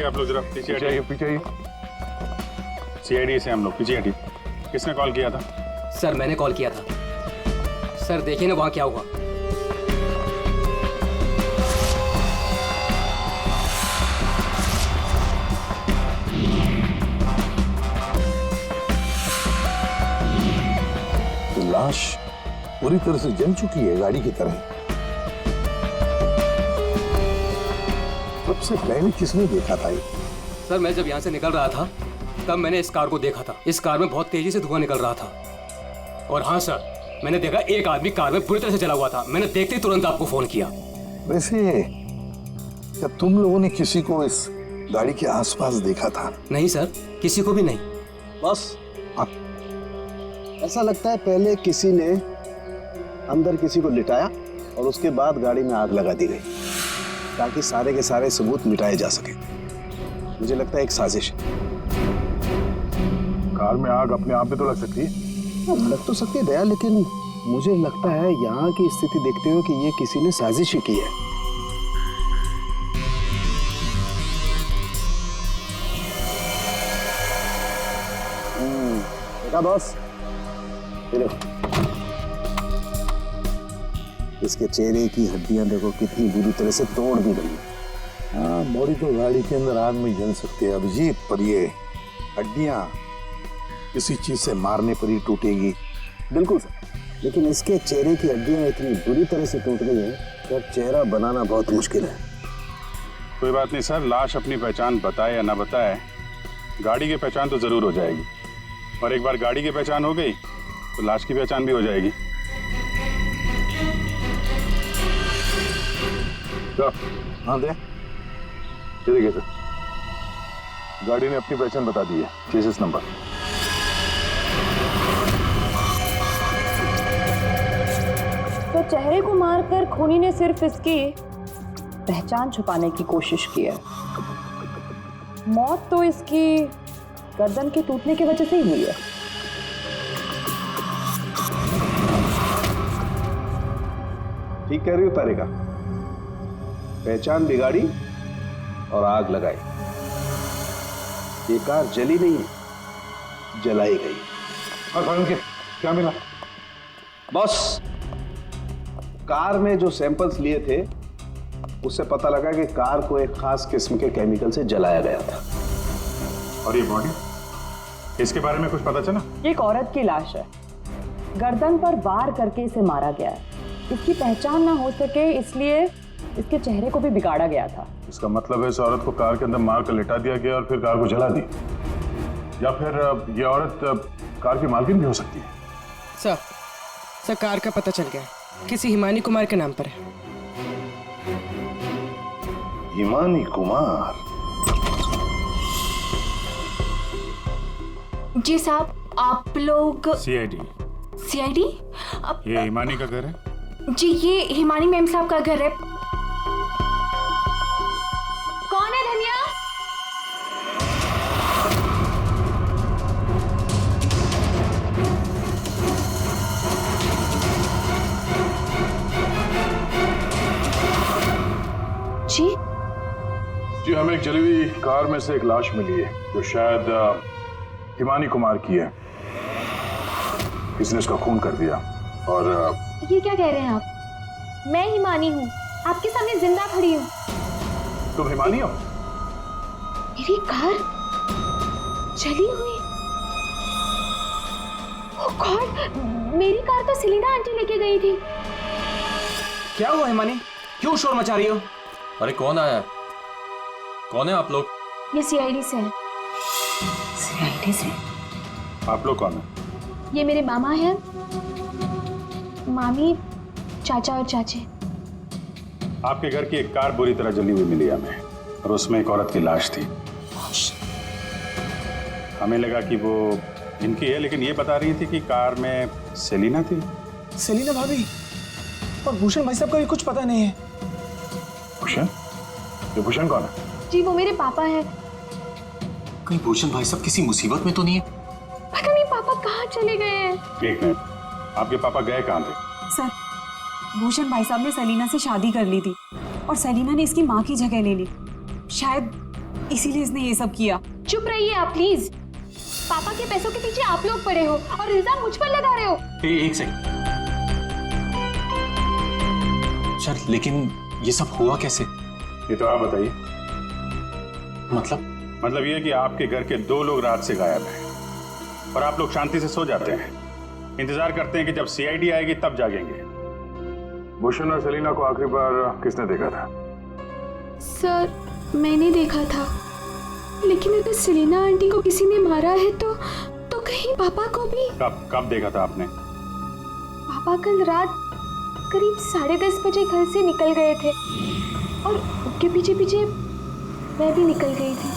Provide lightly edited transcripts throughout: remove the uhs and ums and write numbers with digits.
आप लोग जरा पीछे हटिए, पीछे आइए। सीआईडी से हम लोग पीछे हटिए। किसने कॉल किया था? सर मैंने कॉल किया था। सर देखिए ना वहाँ क्या हुआ। तो लाश पूरी तरह से जल चुकी है, गाड़ी की तरह। सबसे पहले किसने देखा था ये? सर मैं जब यहाँ से निकल रहा था तब मैंने इस कार को देखा था। इस कार में बहुत तेजी से धुआं निकल रहा था। और हाँ सर, मैंने देखा एक आदमी कार में पूरी तरह से जला हुआ था। मैंने देखते ही तुरंत आपको फोन किया। वैसे क्या तुम लोगों ने किसी को इस गाड़ी के आसपास देखा था? नहीं सर, किसी को भी नहीं। बस ऐसा लगता है पहले किसी ने अंदर किसी को लिटाया और उसके बाद गाड़ी में आग लगा दी गई ताकि सारे के सारे सबूत मिटाए जा सके। मुझे लगता है एक साजिश है। कार में आग अपने आप में तो लग सकती है। लग तो सकती है दया, लेकिन मुझे लगता है यहाँ की स्थिति देखते हुए कि ये किसी ने साजिश ही की है। देखा बॉस, ये देखो इसके चेहरे की हड्डियां देखो कितनी बुरी तरह से तोड़ दी गई। हाँ, बॉडी तो गाड़ी के अंदर आग में जल सकती है अभिजीत, पर ये हड्डियां किसी चीज से मारने पर ही टूटेगी। बिल्कुल सर, लेकिन इसके चेहरे की हड्डियां इतनी बुरी तरह से टूट गई हैं कि अब चेहरा बनाना बहुत मुश्किल है। कोई बात नहीं सर, लाश अपनी पहचान बताए या ना बताए, गाड़ी की पहचान तो जरूर हो जाएगी। और एक बार गाड़ी की पहचान हो गई तो लाश की पहचान भी हो जाएगी। हाँ दे, ये देखिए सर, गाड़ी ने अपनी पहचान बता दी है, चेसिस नंबर। तो चेहरे को मारकर खूनी ने सिर्फ इसकी पहचान छुपाने की कोशिश की है। मौत तो इसकी गर्दन के टूटने की वजह से ही हुई है। ठीक कह रही हो तारिका, पहचान बिगाड़ी और आग लगाई। ये कार जली नहीं है, जलाई गई। और क्या मिला? बॉस, कार में जो सैंपल्स लिए थे उससे पता लगा कि कार को एक खास किस्म के केमिकल से जलाया गया था। और ये बॉडी, इसके बारे में कुछ पता चला? एक औरत की लाश है, गर्दन पर वार करके इसे मारा गया है। इसकी पहचान ना हो सके इसलिए इसके चेहरे को भी बिगाड़ा गया था। इसका मतलब है इस औरत को कार के अंदर मार कर लिटा दिया गया और फिर कार को जला दी, या फिर ये औरत कार की मालकिन भी हो सकती है। सर कार का पता चल गया, किसी हिमानी कुमार के नाम पर है। हिमानी कुमार? जी साहब, आप लोग सीआईडी। सीआईडी? ये हिमानी का घर है? जी ये हिमानी मैम साहब का घर है। कौन है धनिया? जी हमें एक जली हुई कार में से एक लाश मिली है जो शायद हिमानी कुमार की है। किसी ने उसका खून कर दिया। और ये क्या कह रहे हैं आप? मैं हिमानी हूँ, आपके सामने जिंदा खड़ी हूँ। तुम हिमानी हो? मेरी कार जली हुई? ओह गॉड, मेरी कार तो सेलिना आंटी लेके गई थी। क्या हुआ हिमानी, क्यों शोर मचा रही हो? अरे कौन आया? कौन है आप लोग? ये सीआईडी से है। सीआईडी से? आप लोग कौन है? ये मेरे मामा हैं, मामी, चाचा और चाची। आपके घर की एक कार बुरी तरह जली हुई मिली हमें और उसमें एक औरत की लाश थी। हमें लगा कि वो इनकी है, लेकिन ये बता रही थी कि कार में सेलिना थी। सेलिना भाभी और भूषण भाई साहब का भी कुछ पता नहीं है। भूषण? ये भूषण कौन है? जी वो मेरे पापा हैं। कहीं भूषण भाई साहब किसी मुसीबत में तो नहीं है? पता नहीं पापा कहाँ चले गए हैं। एक मिनट, आपके पापा गए कहाँ थे? सर, भूषण भाई साहब ने सेलिना से शादी कर ली थी और सेलिना ने इसकी माँ की जगह ले ली। शायद इसीलिए इसने ये सब किया। चुप रहिए आप प्लीज। पापा के पैसों के पीछे आप लोग पड़े हो और इल्जाम मुझ पर लगा रहे हो। एक सेकंड सर, लेकिन ये सब हुआ कैसे? ये तो आप बताइए। मतलब ये कि आपके घर के 2 लोग रात से गायब हैं और आप लोग शांति से सो जाते हैं, इंतजार करते हैं कि जब सीआईडी आएगी तब जागेंगे। भूषण और सेलिना को आखिरी बार किसने देखा था? सर मैंने देखा था, लेकिन अगर सेलिना आंटी को किसी ने मारा है तो कहीं पापा को भी। कब देखा था आपने? पापा कल रात करीब 10:30 बजे घर से निकल गए थे और उनके पीछे पीछे मैं भी निकल गई थी।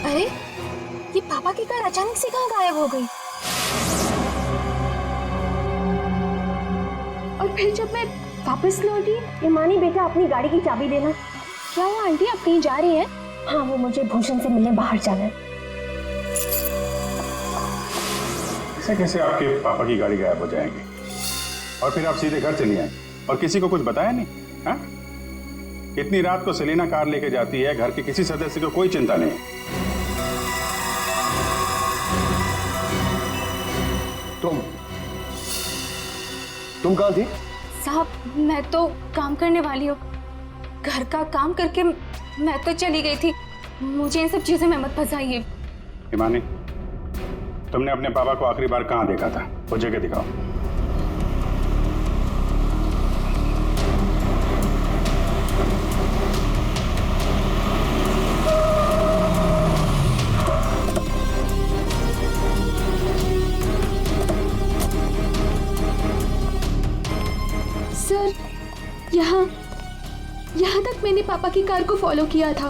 अरे ये पापा की कार अचानक से कहाँ गायब हो गई? और फिर जब मैं वापस लौटी, ईमानी बेटा अपनी गाड़ी की चाबी देना। क्या हुआ आंटी, आप कहीं जा रही हैं? हाँ, वो मुझे भूषण से मिलने बाहर जाना है। ऐसे कैसे आपके पापा की गाड़ी गायब हो जाएगी और फिर आप सीधे घर चली आए और किसी को कुछ बताया नहीं? हाँ, इतनी रात को सेलिना कार लेके जाती है, घर के किसी सदस्य को कोई चिंता नहीं। तुम कहाँ थी? साहब मैं तो काम करने वाली हूँ, घर का काम करके मैं तो चली गई थी। मुझे इन सब चीजों में मत फंसाइए। हिमानी, तुमने अपने पापा को आखिरी बार कहाँ देखा था? वो जगह दिखाओ। सर यहाँ तक मैंने पापा की कार को फॉलो किया था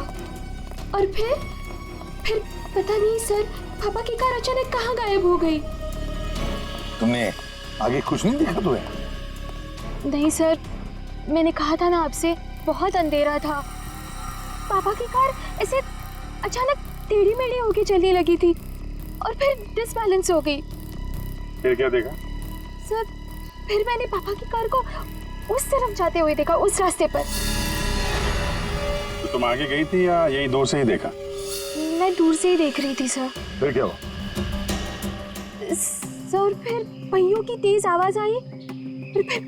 और फिर पता नहीं सर, पापा की कार अचानक कहाँ गायब हो गई। तुमने आगे कुछ नहीं देखा तुम्हें? नहीं सर, मैंने कहा था ना आपसे, बहुत अंधेरा था। पापा की कार ऐसे अचानक टेढ़ी मेढ़ी होके चलने लगी थी और फिर डिसबैलेंस हो गई। फिर क्या देखा? सर फिर मैंने पापा की कार को उस तरफ जाते हुए देखा, उस रास्ते पर। तो तुम आगे गई थी या यही दूर से ही देखा? मैं दूर से ही देख रही थी सर। फिर क्या हुआ? सर फिर पहियों की तेज आवाज आई और फिर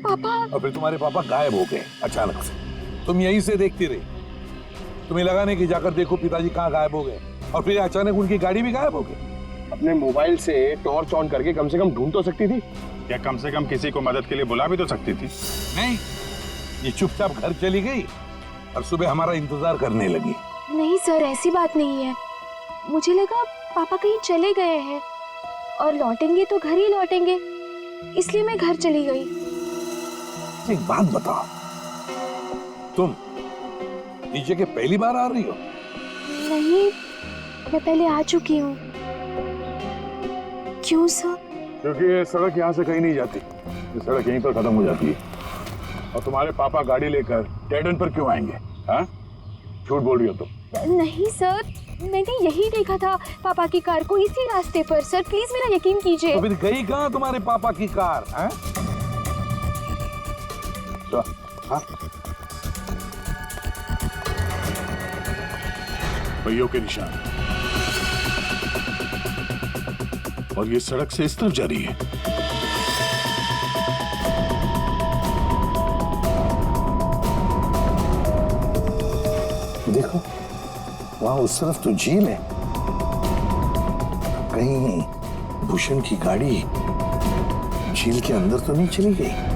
पापा। और फिर तुम्हारे पापा गायब हो गए अचानक से। तुम यहीं से देखती रही, तुम्हें लगा नहीं कि जाकर देखो पिताजी कहाँ गायब हो गए, और फिर अचानक उनकी गाड़ी भी गायब हो गई। अपने मोबाइल से टॉर्च ऑन करके कम से कम ढूंढ तो सकती थी, या कम से कम किसी को मदद के लिए बुला भी तो सकती थी। नहीं, ये चुपचाप घर चली गई और सुबह हमारा इंतजार करने लगी। नहीं सर, ऐसी बात नहीं है। मुझे लगा पापा कहीं चले गए हैं और लौटेंगे तो घर ही लौटेंगे, इसलिए मैं घर चली गई। एक बात बताओ, तुम नीचे के पहली बार आ रही हो? नहीं, मैं पहले आ चुकी हूँ। क्यों सर? क्योंकि ये सड़क यहाँ से कहीं नहीं जाती, ये सड़क यहीं पर खत्म हो जाती है। और तुम्हारे पापा गाड़ी लेकर डेड एंड पर क्यों आएंगे? हाँ, झूठ बोल रही हो तुम। नहीं सर, मैंने यही देखा था पापा की कार को, इसी रास्ते पर। सर प्लीज मेरा यकीन कीजिए। तो फिर गई कहाँ तुम्हारे पापा की कार? हाँ? तो, हाँ? पहियों के निशान, और ये सड़क से इस तरफ जा रही है। देखो वहां उस तरफ तो झील है, कहीं भूषण की गाड़ी झील के अंदर तो नहीं चली गई?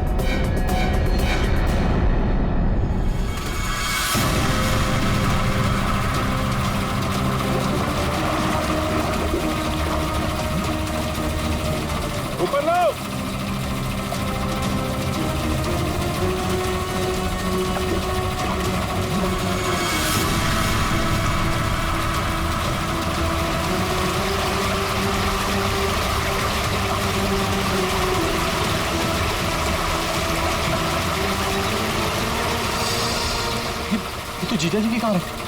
ऊपर लो। जीजा जी की कार है।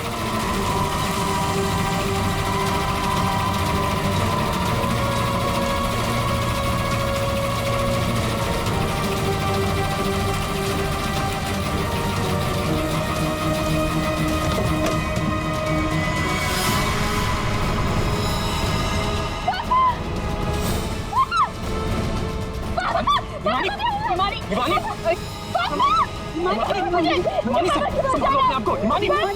हिमानी, हिमानी, हिमानी, हिमानी, संभालो अपने आप को, हिमानी, हिमानी,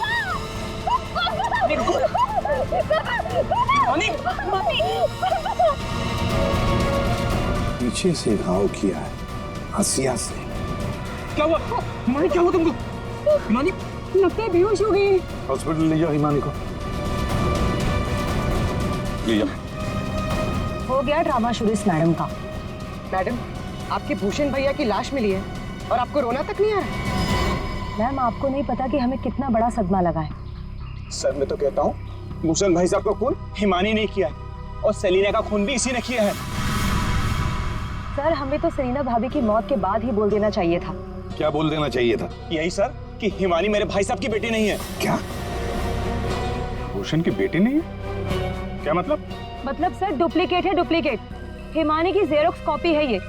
पीछे से घाव किया है, हंसिया से। क्या हुआ? हिमानी, क्या हुआ तुमको? हिमानी, लगता है बेहोश हो गई। हॉस्पिटल ले जाओ हिमानी को। ले जाओ। हो गया ड्रामा शुरू इस मैडम का। मैडम, आपके भूषण भैया की लाश मिली है और आपको रोना तक नहीं आ रहा? मैम, आपको नहीं पता कि हमें कितना बड़ा सदमा लगा है। सर मैं तो कहता हूँ भूषण भाई साहब का खून हिमानी ने किया है और सेलिना का खून भी इसी ने किया है। सर, हमें तो सेलिना भाभी की मौत के बाद ही बोल देना चाहिए था। क्या बोल देना चाहिए था? यही सर कि हिमानी मेरे भाई साहब की बेटी नहीं है। क्या? भूषण की बेटी नहीं है? क्या मतलब? मतलब सर, डुप्लीकेट है, डुप्लीकेट। हिमानी की जेरोक्स कॉपी है ये।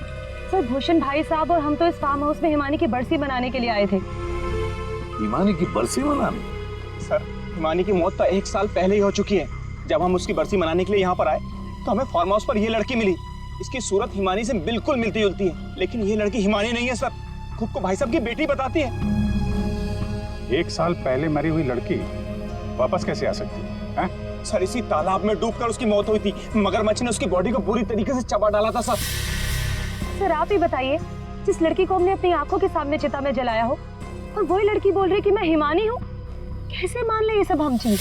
सर, भूषण भाई साहब और हम तो इस फार्म हाउस में हिमानी की बरसी मनाने के लिए आए थे। हिमानी की बरसी मनाने? सर, हिमानी की मौत तो 1 साल पहले ही हो चुकी है। जब हम उसकी बरसी मनाने के लिए यहाँ पर आए तो हमें फार्म हाउस पर ये लड़की मिली। इसकी सूरत हिमानी से बिल्कुल मिलती जुलती है, लेकिन ये लड़की हिमानी नहीं है सर। खुद को भाई साहब की बेटी बताती है। 1 साल पहले मरी हुई लड़की वापस कैसे आ सकती है? सर, इसी तालाब में डूबकर उसकी मौत हुई थी। मगरमच्छ ने उसकी बॉडी को पूरी तरीके से चबा डाला था सर। सर, आप ही बताइए, जिस लड़की को हमने अपनी आंखों के सामने चिता में जलाया हो, और वही लड़की बोल रही कि मैं हिमानी हूँ। कैसे मान ले ये सब हम चीज?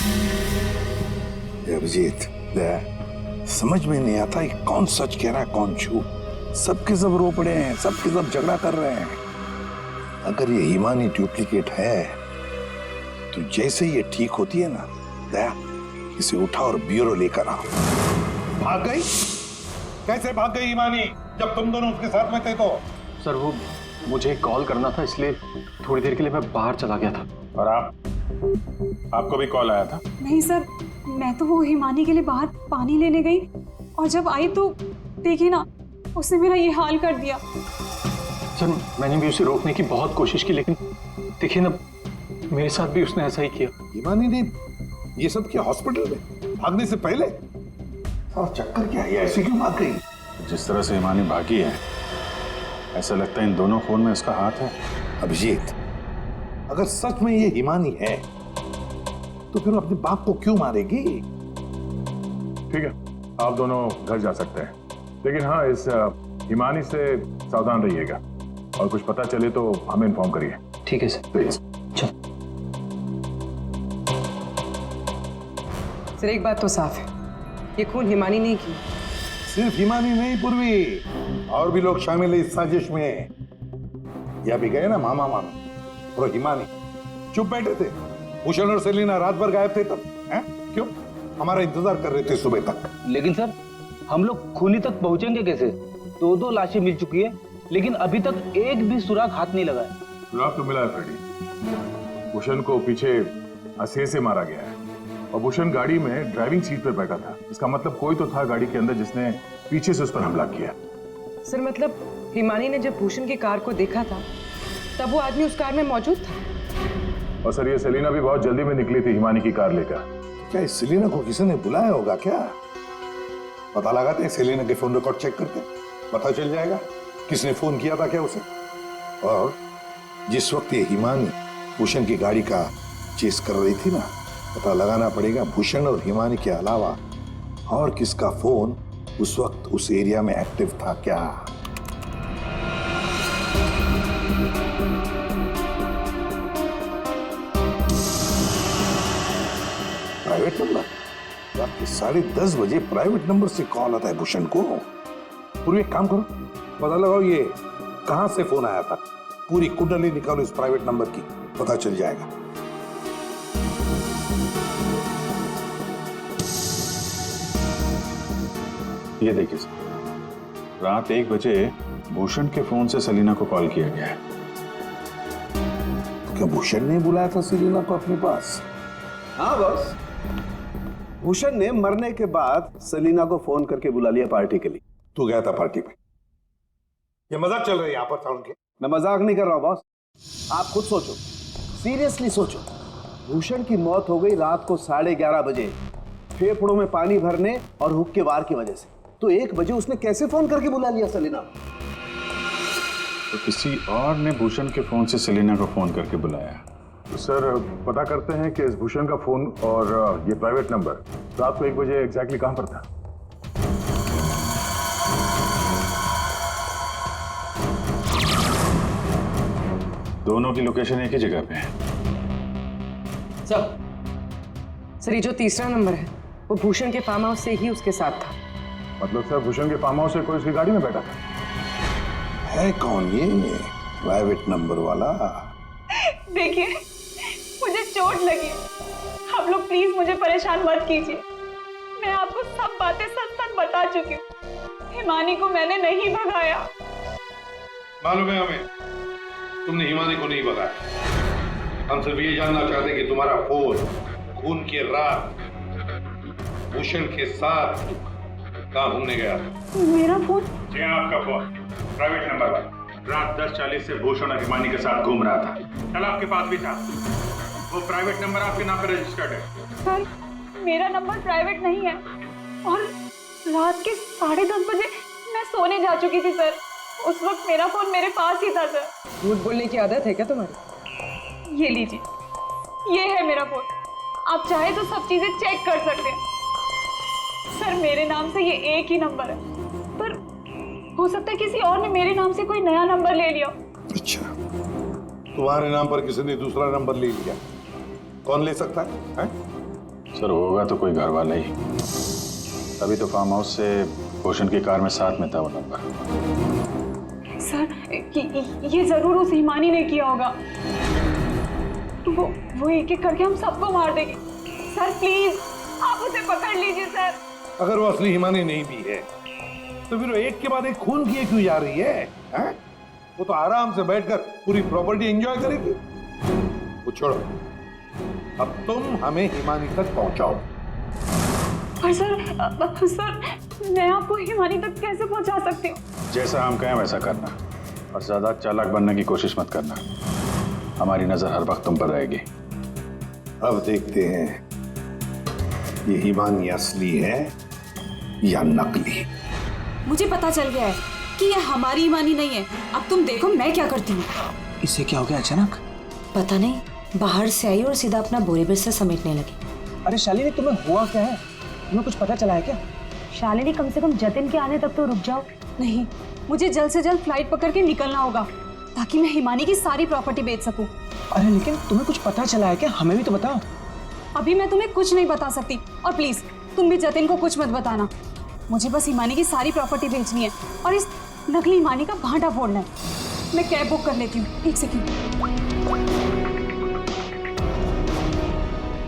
अभिजीत, समझ में नहीं आता ये कौन सच कह रहा है कौन झूठ। सबके सब रो पड़े हैं, सबके सब झगड़ा कर रहे हैं। अगर ये हिमानी डुप्लीकेट है तो जैसे ये ठीक होती है ना, दया इसे उठा और ब्यूरो लेकर आओ। भाग गई? कैसे भाग गई हिमानी जब तुम दोनों उसके साथ में थे तो? सर वो मुझे कॉल करना था, इसलिए थोड़ी देर के लिए मैं बाहर चला गया था। और आपको भी कॉल आया था? नहीं सर, मैं तो वो हिमानी के लिए बाहर पानी लेने गई और जब आई तो देखिए ना, उसने मेरा ये हाल कर दिया। सर मैंने भी उसे रोकने की बहुत कोशिश की, लेकिन देखिए ना, मेरे साथ भी उसने ऐसा ही किया। हिमानी ने ये सब किया हॉस्पिटल में भागने से पहले? और चक्कर क्या है, ऐसी क्यों भाग गई? जिस तरह से हिमानी भागी है, ऐसा लगता है इन दोनों खून में उसका हाथ है। अभिजीत, अगर सच में ये हिमानी है तो फिर अपने बाप को क्यों मारेगी? ठीक है, आप दोनों घर जा सकते हैं, लेकिन हाँ, इस हिमानी से सावधान रहिएगा और कुछ पता चले तो हमें इन्फॉर्म करिए। ठीक है सर, प्लीज। सर एक बात तो साफ है, ये खून हिमानी नहीं की। सिर्फ हिमानी नहीं पूर्वी, और भी लोग शामिल है इस साजिश में। यह भी गए ना मामा मानो और हिमानी चुप बैठे थे। भूषण और सेलिना रात भर गायब थे तब, हैं? क्यों? हमारा इंतजार कर रहे थे सुबह तक। लेकिन सर, हम लोग खूनी तक पहुंचेंगे कैसे? 2 लाशें मिल चुकी है, लेकिन अभी तक एक भी सुराग हाथ नहीं लगा है। सुराग तो मिला है फ्रेडी। भूषण को पीछे हंसे से मारा गया है और भूषण गाड़ी में ड्राइविंग सीट पर बैठा था। इसका मतलब कोई तो था गाड़ी के अंदर जिसने पीछे से उस पर हमला किया। सर मतलब हिमानी ने जब भूषण की कार को देखा था तब वो आदमी उस कार में मौजूद था। और सर, ये सेलिना भी बहुत जल्दी में निकली थी हिमानी की कार लेकर। क्या इस सेलिना को किसी ने बुलाया होगा क्या? पता लगाते हैं, सेलिना के फोन रिकॉर्ड चेक करते, पता चल जाएगा किसने फोन किया था क्या उसे। और जिस वक्त ये हिमानी भूषण की गाड़ी का चेस कर रही थी ना, पता लगाना पड़ेगा भूषण और हिमानी के अलावा और किसका फोन उस वक्त उस एरिया में एक्टिव था क्या। Private number? रात के 10:30 बजे प्राइवेट नंबर से कॉल आता है भूषण को। पूरी एक काम करो, पता लगाओ ये कहां से फोन आया था। पूरी कुंडली निकालो इस प्राइवेट नंबर की, पता चल जाएगा। ये देखिए सर, रात 1 बजे भूषण के फोन से सेलिना को कॉल किया गया है। क्या भूषण ने बुलाया था सेलिना को अपने पास? हाँ बॉस, भूषण ने मरने के बाद सेलिना को फोन करके बुला लिया पार्टी के लिए। तू गया था पार्टी में? ये मजाक चल रहा है यहाँ पर था उनके? मैं मजाक नहीं कर रहा हूं बॉस, आप खुद सोचो, सीरियसली सोचो। भूषण की मौत हो गई रात को 11:30 बजे, फेफड़ों में पानी भरने और हुक्के वार की वजह से। तो 1 बजे उसने कैसे फोन करके बुला लिया सेलिना? तो किसी और ने भूषण के फोन से सेलिना को फोन करके बुलाया। तो सर पता करते हैं कि इस भूषण का फोन और ये प्राइवेट नंबर रात को 1 बजे एग्जैक्टली कहां पर था। दोनों की लोकेशन एक ही जगह पे है। सर ये जो तीसरा नंबर है वो भूषण के फार्म हाउस से ही उसके साथ था। मतलब सर भूषण के फार्म हाउस से कोई उसकी गाड़ी में बैठा था? है कौन ये प्राइवेट नंबर वाला? देखिए मुझे चोट लगी, आप लोग प्लीज मुझे परेशान मत कीजिए। मैं आपको सब बातें सच सच बता चुकी हूँ। हिमानी को मैंने नहीं भगाया। मालूम है हमें, तुमने हिमानी को नहीं भगाया। हम सिर्फ ये जानना चाहते कि तुम्हारा फोन खून की रात भूषण के साथ कहाँ घूमने गया? मेरा फोन? जी आपका फोन प्राइवेट नंबर पर रात 10:40 से भूषण और हिमानी के साथ घूम रहा था। कल आपके पास भी था। वो प्राइवेट नंबर आपके नाम पर रजिस्टर्ड है। सर मेरा नंबर प्राइवेट नहीं है और रात के 10:30 बजे मैं सोने जा चुकी थी सर। उस वक्त मेरा फोन मेरे पास ही था सर। झूठ बोलने की आदत है क्या तुम्हारी? ये लीजिए, ये है मेरा फोन। आप चाहे तो सब चीजें चेक कर सकते हैं सर। मेरे नाम से ये एक ही नंबर है, पर हो सकता है किसी और ने मेरे नाम से कोई नया नंबर ले लिया। अच्छा, तुम्हारे नाम पर किसी ने दूसरा नंबर ले लिया? कौन ले सकता है? सर होगा तो कोई घर वाला ही। तभी तो फार्म हाउस से भूषण की कार में साथ में था वो नंबर। सर ये जरूर उस हिमानी ने किया होगा। वो एक एक करके हम सबको मार देगी। सर प्लीज आप उसे पकड़ लीजिए सर। अगर वो असली हिमानी नहीं भी है तो फिर वो एक के बाद एक खून किए क्यों जा रही है? वो तो आराम से बैठकर पूरी प्रॉपर्टी एंजॉय करेगी। वो छोड़ो, अब तुम हमें हिमानी तक पहुंचाओ। पर सर मैं आपको हिमानी तक कैसे पहुंचा सकती हूँ? जैसा हम कहें वैसा करना और ज्यादा चालाक बनने की कोशिश मत करना। हमारी नजर हर वक्त तुम पर रहेगी। अब देखते हैं ये हिमानी असली है या नकली। मुझे पता चल गया है कि ये हमारी हिमानी नहीं है। अब तुम देखो मैं क्या करती हूँ। इससे क्या हो गया अचानक? पता नहीं, बाहर से आई और सीधा अपना बोरे बिस्तर समेटने लगी। अरे शालिनी तुम्हें हुआ क्या है? तुम्हें कुछ पता चला है क्या? शालिनी कम से कम जतिन के आने तक तो रुक जाओ। नहीं, मुझे जल्द से जल्द फ्लाइट पकड़ के निकलना होगा ताकि मैं हिमानी की सारी प्रॉपर्टी बेच सकूं। अरे लेकिन तुम्हें कुछ पता चला है क्या? हमें भी तो बताओ। अभी मैं तुम्हें कुछ नहीं बता सकती और प्लीज तुम भी जतिन को कुछ मत बताना। मुझे बस हिमानी की सारी प्रॉपर्टी बेचनी है और इस नकली हिमानी का भांटा फोड़ना है। मैं कैब बुक कर लेती हूँ, 1 सेकंड।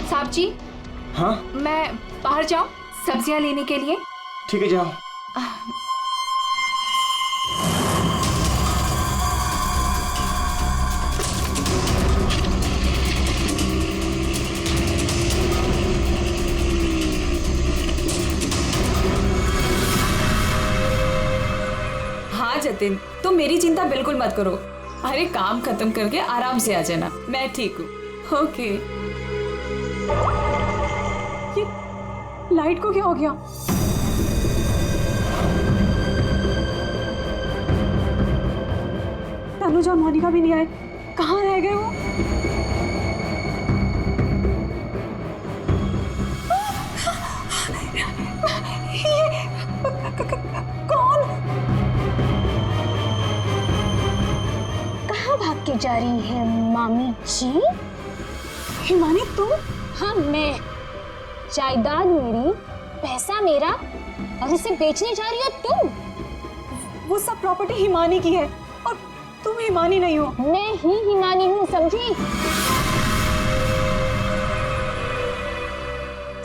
साहब जी। हाँ मैं बाहर जाऊं सब्जियां लेने के लिए? ठीक है जाओ। हाँ जतिन, तुम मेरी चिंता बिल्कुल मत करो। अरे काम खत्म करके आराम से आ जाना, मैं ठीक हूँ। ओके। ये लाइट को क्या हो गया? तनुजा मोनिका भी नहीं आए, कहाँ रह गए वो? कौन? कहाँ भाग के जा रही है मामी जी? हिमानी तुम? हाँ मैं। जायदाद मेरी, पैसा मेरा और इसे बेचने जा रही हो तुम? वो सब प्रॉपर्टी हिमानी की है और तुम हिमानी नहीं हो। मैं ही हिमानी हूँ, समझी?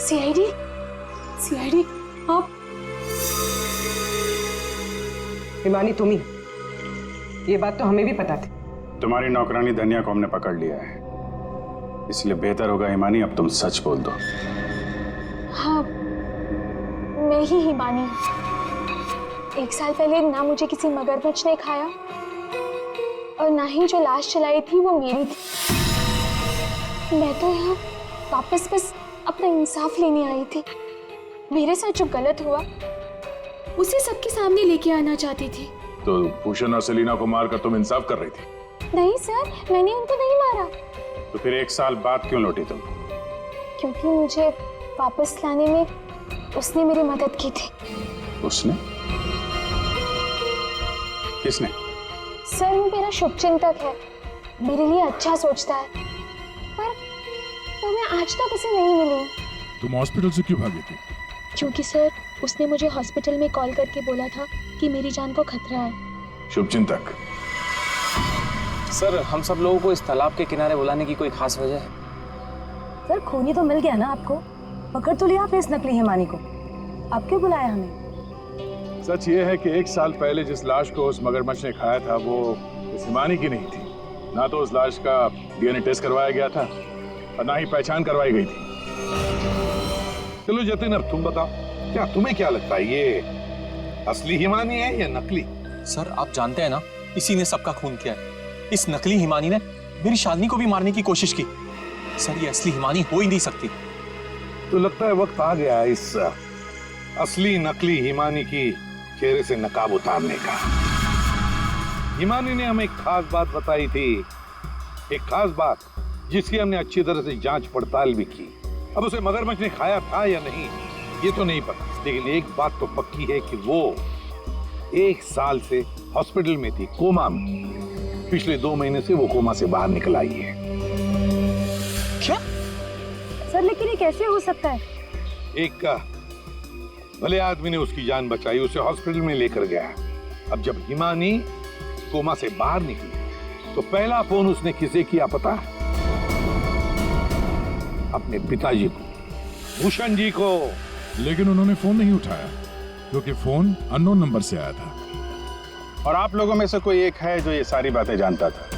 सीआईडी आप? हिमानी तुम ही। ये बात तो हमें भी पता थी, तुम्हारी नौकरानी धनिया को हमने पकड़ लिया है, इसलिए बेहतर होगा हिमानी अब तुम सच बोल दो। हाँ, मैं ही हिमानी। 1 साल पहले ना मुझे किसी मगरमच्छ ने खाया और ना ही जो लाश चलाई थी वो मेरी थी। मैं तो यहाँ वापस बस अपना इंसाफ लेने आई थी। मेरे साथ जो गलत हुआ उसे सबके सामने लेके आना चाहती थी। तो भूषण और सेलिना को मारकर तुम इंसाफ कर रही थी? नहीं सर, मैंने उनको नहीं मारा। तो फिर 1 साल बाद क्यों लौटी तुम? क्योंकि मुझे वापस लाने में उसने मेरी मदद की थी। उसने? किसने? सर, वो मेरा शुभचिंतक है, मेरे लिए अच्छा सोचता है, पर मैं आज तक उसे नहीं मिली। तुम हॉस्पिटल से क्यों भागी थी? क्योंकि सर, उसने मुझे हॉस्पिटल में कॉल करके बोला था कि मेरी जान को खतरा है। शुभचिंतक। सर, हम सब लोगों को इस तालाब के किनारे बुलाने की कोई खास वजह है? सर, खूनी तो मिल गया ना आपको, पकड़ तो लिया आपने इस नकली हिमानी को, अब क्यों बुलाया हमें? सच ये है कि 1 साल पहले जिस लाश को उस मगरमच्छ ने खाया था वो इस हिमानी की नहीं थी। ना तो उस लाश का डीएनए टेस्ट करवाया गया था और ना ही पहचान करवाई गई थी। चलो जतिन, अब तुम बताओ, क्या तुम्हें क्या लगता है, ये असली हिमानी है या नकली? सर, आप जानते हैं ना, इसी ने सबका खून किया है। इस नकली हिमानी ने मेरी शालिनी को भी मारने की कोशिश की। सर, ये असली हिमानी हो ही नहीं सकती। तो लगता है वक्त आ गया है इस असली नकली हिमानी की चेहरे से नकाब उतारने का। हिमानी ने हमें एक खास बात बताई थी, एक खास बात जिसकी हमने अच्छी तरह से जांच पड़ताल भी की। अब उसे मगरमच्छ ने खाया था या नहीं ये तो नहीं पता, लेकिन एक बात तो पक्की है कि वो 1 साल से हॉस्पिटल में थी, कोमा में। पिछले 2 महीने से वो कोमा से बाहर निकल आई है। क्या? सर, लेकिन ये कैसे हो सकता है? एक भले आदमी ने उसकी जान बचाई, उसे हॉस्पिटल में लेकर गया। अब जब हिमानी कोमा से बाहर निकली तो पहला फोन उसने किसे किया पता है? अपने पिताजी को, भूषण जी को। लेकिन उन्होंने फोन नहीं उठाया क्योंकि फोन अननोन नंबर से आया था। और आप लोगों में से कोई एक है जो ये सारी बातें जानता था।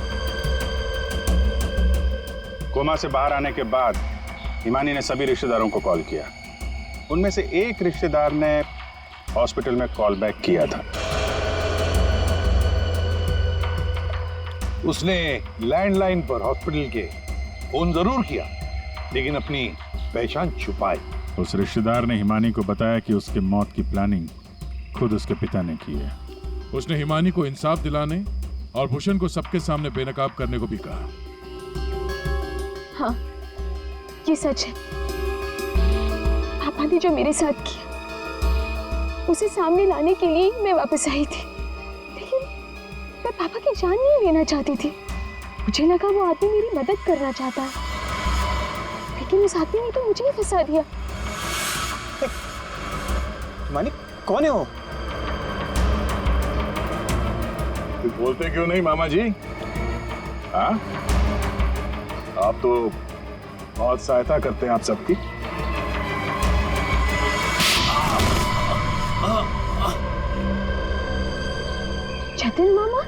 कोमा से बाहर आने के बाद हिमानी ने सभी रिश्तेदारों को कॉल किया। उनमें से एक रिश्तेदार ने हॉस्पिटल में कॉल बैक किया था। उसने लैंडलाइन पर हॉस्पिटल के फोन जरूर किया, लेकिन अपनी पहचान छुपाई। उस रिश्तेदार ने हिमानी को बताया कि उसके मौत की प्लानिंग खुद उसके पिता ने की है। उसने हिमानी को इंसाफ दिलाने और भूषण को सबके सामने बेनकाब करने को भी कहा। हाँ, ये सच है। पापा ने जो मेरे साथ किया उसे सामने लाने के लिए मैं वापस आई थी, लेकिन मैं पापा की जान नहीं लेना चाहती थी। मुझे लगा वो आदमी मेरी मदद करना चाहता है, लेकिन उस आदमी ने तो मुझे ही फंसा दिया। हिमानी, कौन है वो? तो बोलते क्यों नहीं मामा जी? हाँ, आप तो बहुत सहायता करते हैं आप सबकी। जतिन मामा,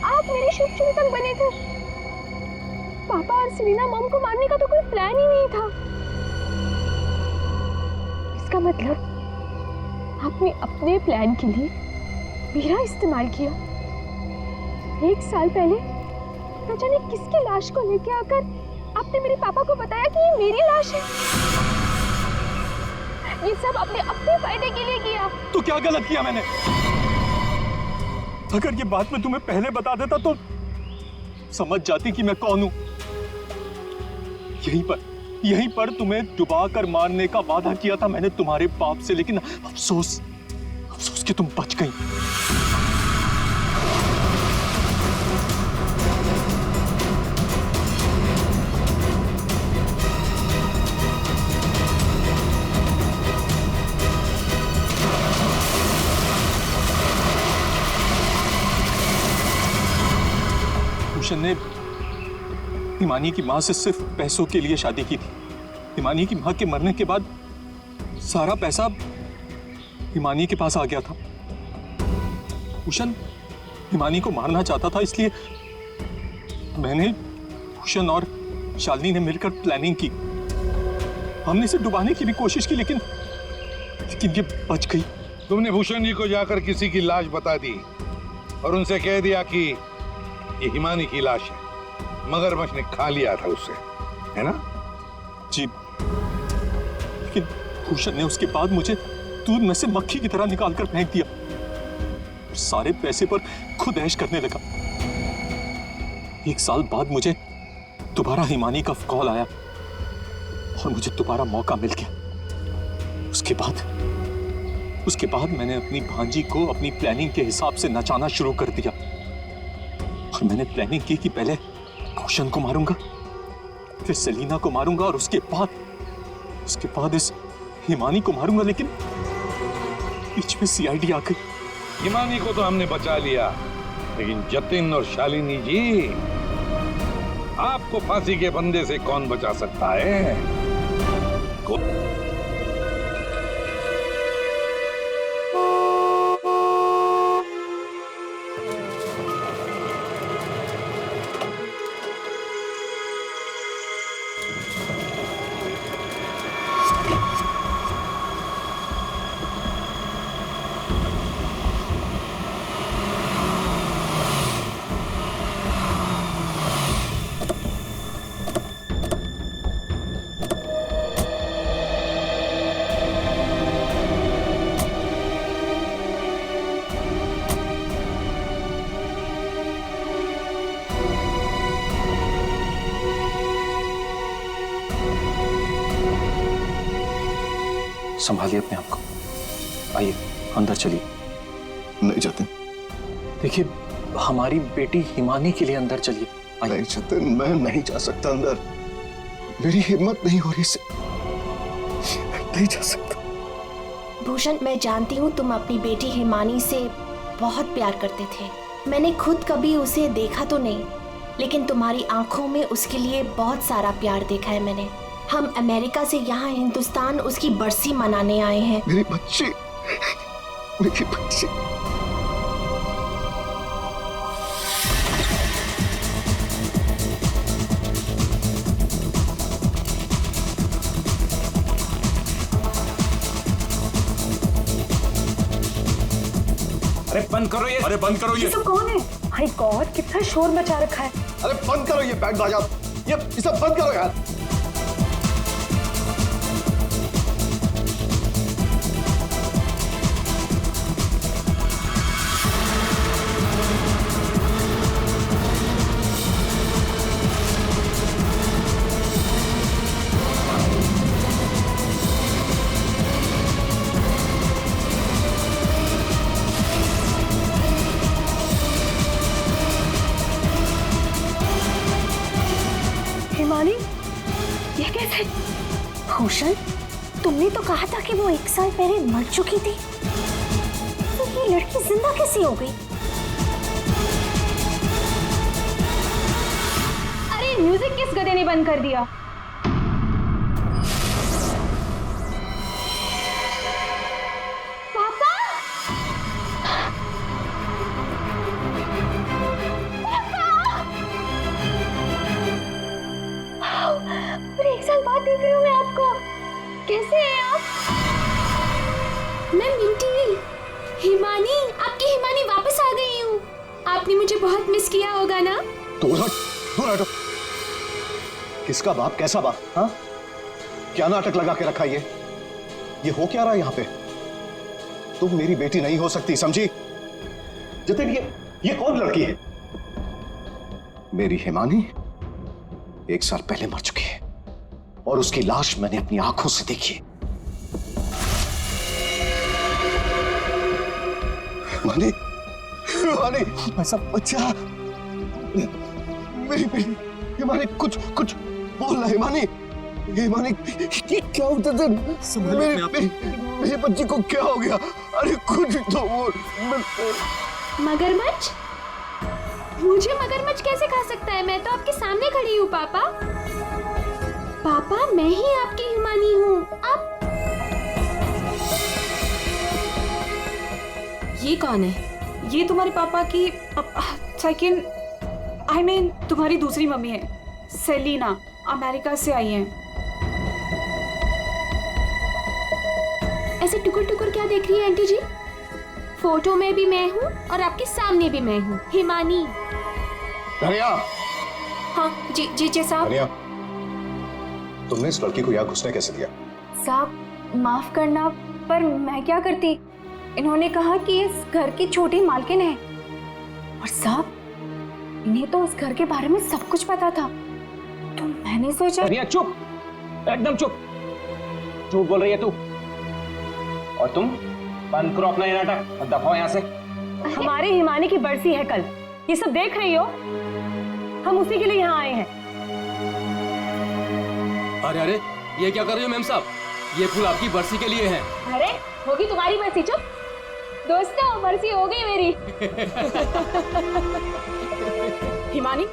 आप मेरे शुभचिंतक बने थे। पापा और सेलिना मॉम को मारने का तो कोई प्लान ही नहीं था। इसका मतलब आपने अपने प्लान के लिए मेरा इस्तेमाल किया। 1 साल पहले न जाने किसकी लाश को लेके आकर आपने मेरे पापा को बताया कि ये मेरी लाश है। ये सब आपने अपने फायदे के लिए किया। तो क्या गलत किया मैंने? अगर ये बात मैं तुम्हें पहले बता देता तो समझ जाती कि मैं कौन हूं। यहीं पर तुम्हें डुबा कर मारने का वादा किया था मैंने तुम्हारे बाप से, लेकिन अफसोस कि तुम बच गई। भूषण ने हिमानी की मां से सिर्फ पैसों के लिए शादी की थी। हिमानी की मां के मरने के बाद सारा पैसा हिमानी के पास आ गया था। भूषण हिमानी को मारना चाहता था, इसलिए मैंने, भूषण और शालिनी ने मिलकर प्लानिंग की। हमने इसे डुबाने की भी कोशिश की, लेकिन ये बच गई। तुमने भूषण जी को जाकर किसी की लाश बता दी और उनसे कह दिया कि ये हिमानी की लाश है, मगरमच्छ ने खा लिया था उसे, है ना? जी, लेकिन भूषण ने उसके बाद मुझे दूध में से मक्खी की तरह निकालकर फेंक दिया और सारे पैसे पर खुद ऐश करने लगा। 1 साल बाद मुझे दोबारा हिमानी का कॉल आया और मुझे दोबारा मौका मिल गया। उसके बाद मैंने अपनी भांजी को अपनी प्लानिंग के हिसाब से नचाना शुरू कर दिया और मैंने प्लानिंग की कि पहले भूषण को मारूंगा, फिर सेलिना को मारूंगा और उसके बाद इस हिमानी को मारूंगा, लेकिन बीच में सीआईडी आ गई। हिमानी को तो हमने बचा लिया, लेकिन जतिन और शालिनी जी, आपको फांसी के फंदे से कौन बचा सकता है? संभालिए अपने आप को, आइए अंदर चलिए। नहीं जतिन, देखिए हमारी बेटी हिमानी के लिए अंदर चलिए। नहीं जतिन, मैं नहीं जा सकता अंदर, मेरी हिम्मत नहीं हो रही से, नहीं जा सकता। भूषण, मैं जानती हूँ तुम अपनी बेटी हिमानी से बहुत प्यार करते थे। मैंने खुद कभी उसे देखा तो नहीं, लेकिन तुम्हारी आंखों में उसके लिए बहुत सारा प्यार देखा है मैंने। हम अमेरिका से यहाँ हिंदुस्तान उसकी बरसी मनाने आए हैं। मेरी बच्ची, मेरी बच्ची। अरे बंद करो ये! अरे बंद करो ये! सब कौन है? माय गॉड, कितना शोर मचा रखा है। अरे बंद करो ये बैंड बाजा, ये सब बंद करो यार। हिमानी, ये कैसे? भूषण, तुमने तो कहा था कि वो 1 साल पहले मर चुकी थी, तो ये लड़की जिंदा कैसे हो गई? अरे म्यूजिक किस गधे ने बंद कर दिया? पापा! पूरे 1 साल बाद देख रही हूँ मैं आपको। कैसे हैं आप? मैं मिंटी, हिमानी, आपकी हिमानी वापस आ गई हूँ। आपने मुझे बहुत मिस किया होगा ना? दूर हटो। किसका बाप, कैसा बाप? हाँ, क्या नाटक लगा के रखा ये हो क्या रहा है यहाँ पे? तुम मेरी बेटी नहीं हो सकती, समझी? जतिन, ये कौन लड़की है? मेरी हिमानी 1 साल पहले मर चुकी है और उसकी लाश मैंने अपनी आंखों से देखी। हिमानी, ऐसा बच्चा, मेरी बेटी हिमानी, कुछ बोल रहा। हिमानी, क्या होता था? मेरी बच्ची को क्या हो गया? अरे कुछ तो बोल। मगरमच्छ? मुझे मगरमच्छ कैसे खा सकता है? मैं तो आपके सामने खड़ी हूँ पापा। पापा, मैं ही आपकी हिमानी हूँ। आप? ये कौन है? ये तुम्हारे पापा की सेकंड, आई मीन तुम्हारी दूसरी मम्मी है, सेलिना, अमेरिका से आई हैं। ऐसे टुकुर टुकुर क्या देख रही है आंटी जी? फोटो में भी मैं हूँ और आपके सामने भी मैं हूँ, हिमानी। धनिया। हाँ जी जी जी साहब। धनिया, तुमने इस लड़की को यहाँ घुसने कैसे दिया? साहब माफ करना, पर मैं क्या करती? इन्होंने कहा कि इस घर की छोटी मालकिन है, और साहब इन्हें तो उस घर के बारे में सब कुछ पता था, तो मैंने सोचा। धनिया चुप, एकदम चुप। झूठ बोल रही है तू। और तुम बंद करो अपना ये नाटक और दफाओ यहाँ से। हमारे हिमानी की बरसी है कल, ये सब देख रही हो? हम उसी के लिए यहाँ आए हैं। अरे अरे, ये क्या कर रही हो मैम साहब? ये फूल आपकी बरसी के लिए है। अरे होगी तुम्हारी बरसी? चुप दोस्तों, बरसी हो गई मेरी। हिमानी,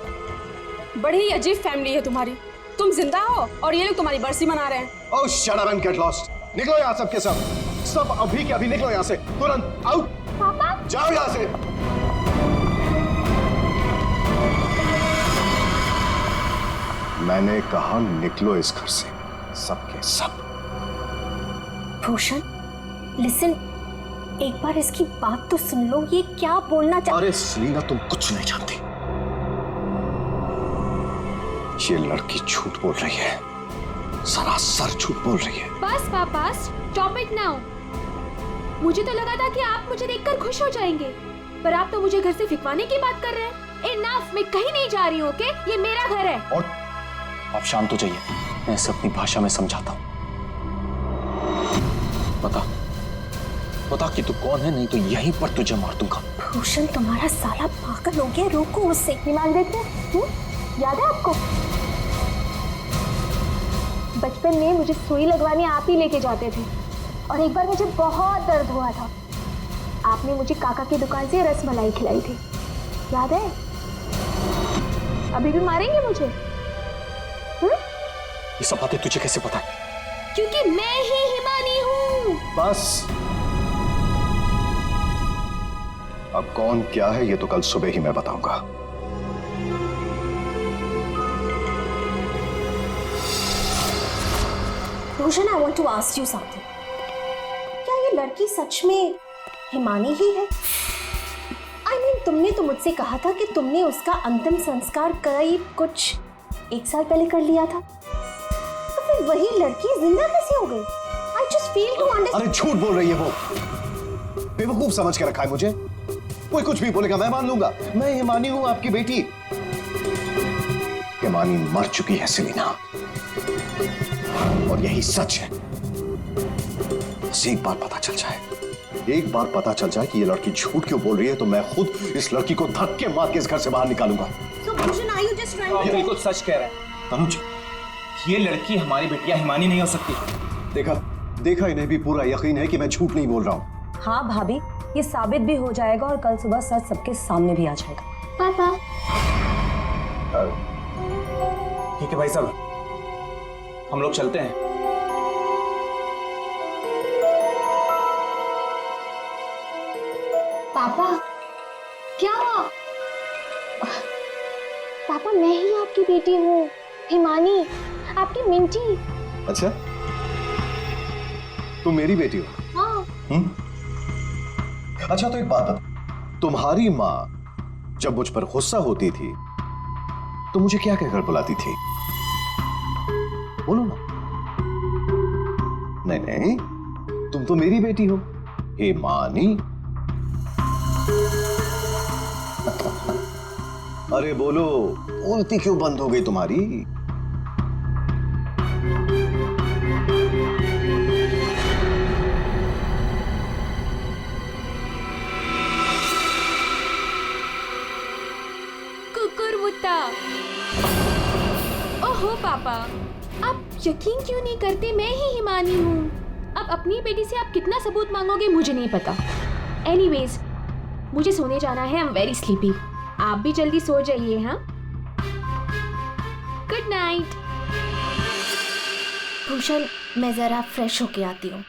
बड़ी ही अजीब फैमिली है तुम्हारी। तुम जिंदा हो और ये लोग तुम्हारी बरसी मना रहे हैं। Oh shut up and get lost. निकलो यहाँ सब के सब। सब अभी के अभी निकलो यहाँ से, तुरंत आउट। पापा जाओ यहाँ से। मैंने कहा निकलो इस घर से, सब के सब। भूषण लिसन, एक बार इसकी बात तो सुन लो, ये क्या बोलना चाहती? अरे सेलिना, तुम कुछ नहीं जानती। ये लड़की झूठ बोल रही है, सरासर झूठ बोल रही है। बस पापा, स्टॉप इट नाउ। मुझे तो लगा था कि आप मुझे देखकर खुश हो जाएंगे, पर आप तो मुझे घर से फिकवाने की बात कर रहे हैं। इनफ, मैं कहीं नहीं जा रही हूँ, ओके? ये मेरा घर है। और आप शांत हो जाइए, मैं इसे अपनी भाषा में समझाता हूँ। बता कि तू कौन है, नहीं तो यहीं पर तुझे मार दूंगा। भूषण तुम्हारा साला पागल हो गया, रोको उससे। हिमाल देखो, याद है आपको? बचपन में मुझे सुई लगवाने आप ही लेके जाते थे, और एक बार मुझे बहुत दर्द हुआ था, आपने मुझे काका की दुकान से रसमलाई खिलाई थी, याद है? अभी भी मारेंगे मुझे? ये सब बातें तुझे कैसे पता है? क्योंकि मैं ही हिमानी हूँ। बस, अब कौन क्या है ये तो कल सुबह ही मैं बताऊंगा। Bhushan, I want to ask you something. क्या ये लड़की सच में हिमानी ही है? आई मीन, तुमने तो मुझसे कहा था कि तुमने उसका अंतिम संस्कार करीब कुछ 1 साल पहले कर लिया था, तो फिर वही लड़की जिंदा कैसे हो गई? I just fail to understand. अरे झूठ बोल रही है वो, बेवकूफ समझ के रखा है मुझे। कोई कुछ भी बोलेगा मैं मान लूंगा। मैं हिमानी हूं, आपकी बेटी। हिमानी मर चुकी है सेलिना, और यही सच है। बस एक बार पता चल जाए, एक बार पता चल जाए कि ये लड़की झूठ क्यों बोल रही है, तो मैं खुद इस लड़की को धक्के मार के इस घर से बाहर निकालूंगा। So Bhushan, are you just trying to? बिल्कुल सच कह रहे हैं तनुज, ये लड़की हमारी बेटिया हिमानी नहीं हो सकती। देखा इन्हें भी पूरा यकीन है कि मैं झूठ नहीं बोल रहा हूँ। हाँ भाभी, ये साबित भी हो जाएगा, और कल सुबह सच सबके सामने भी आ जाएगा। पापा ठीक है भाई साहब, हम लोग चलते हैं। पापा क्या? पापा, मैं ही आपकी बेटी हूँ, हिमानी, आपकी मिंटी। अच्छा, तुम मेरी बेटी हो? हाँ। अच्छा, तो एक बात बता, तुम्हारी माँ जब मुझ पर गुस्सा होती थी तो मुझे क्या कहकर बुलाती थी? बोलो ना। नहीं नहीं, तुम तो मेरी बेटी हो, हिमानी। अरे बोलो, बोलती क्यों बंद हो गई तुम्हारी? कुकुरमुत्ता। ओहो पापा, आप यकीन क्यों नहीं करते मैं ही हिमानी हूँ? अब अपनी बेटी से आप कितना सबूत मांगोगे मुझे नहीं पता। एनीवेज, मुझे सोने जाना है, आई एम वेरी स्लीपी। आप भी जल्दी सो जाइए। हाँ, गुड नाइट। भूषण, मैं जरा फ्रेश होके आती हूँ।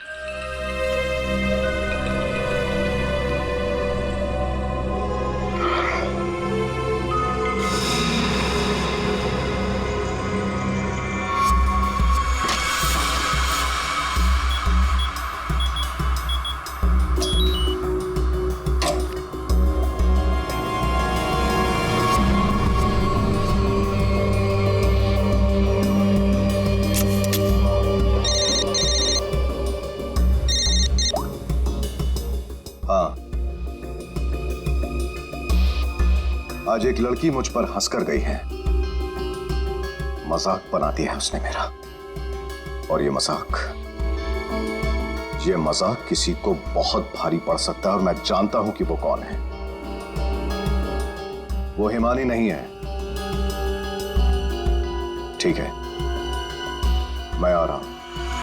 आज एक लड़की मुझ पर हंसकर गई है। मजाक बना दिया है उसने मेरा, और ये मजाक किसी को बहुत भारी पड़ सकता है, और मैं जानता हूं कि वो कौन है। वो हिमानी नहीं है। ठीक है, मैं आ रहा हूं।